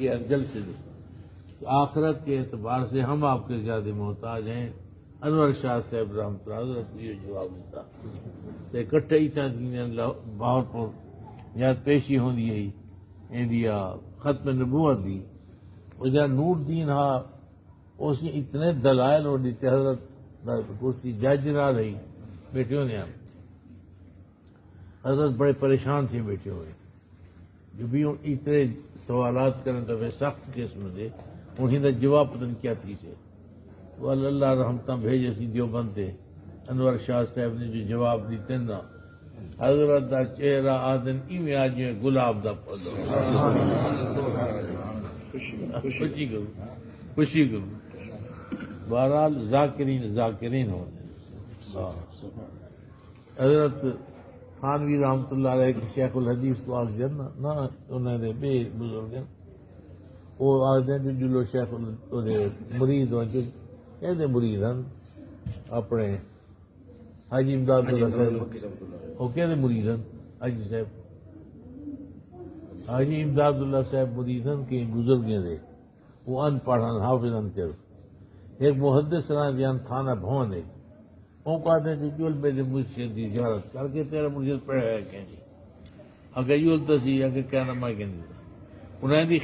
یہ جلسے میں آخرت کے اعتبار سے ہم آپ کے زیادہ محتاج ہیں. انور شاہ صاحب رحمۃ اللہ حضرت یہ جواب دیتا تے کٹھے ہی تھا باہر پر یا پیشی ہوندی ہے انڈیا ختم نبوت دی وہ جا نور دین ہا اس اتنے دلائل اور دیتے حضرت کشتی جج نہ رہی بیٹھے ہونے حضرت بڑے پریشان تھے بیٹھے ہوئے جو بھی اتنے سوالات کریں تو سخت قسم دے انہیں دا جواب پتن کیا تھی سے وہ اللہ رحمتہ بھیج اسی دیوبند تے انور شاہ صاحب نے جو جواب دیتے نا حضرت دا چہرہ آدن ایویں آج گلاب دا پودا خوشی کروں بہرحال ذاکرین ہوتے. حضرت تھانوی رحمۃ اللہ علیہ شیخ الحدیث کو آخ جن نہ انہوں نے بے بزرگ وہ آخر جو جلو شیخ مرید ہو کہتے مرید ہیں اپنے حاجی امداد اللہ صاحب وہ کہتے مرید ہیں حاجی صاحب حاجی امداد اللہ صاحب مرید ہیں کہ بزرگیں دے وہ ان پڑھن حافظ ان چل ایک محدث رہا جان تھانہ بھون ہے وہ کہتے ہیں کہ جول میرے مرشد کی زیارت کر کے تیرا مرشد پڑھا ہے کہیں اگر یول تسی اگر کیا نما کہیں انہیں دی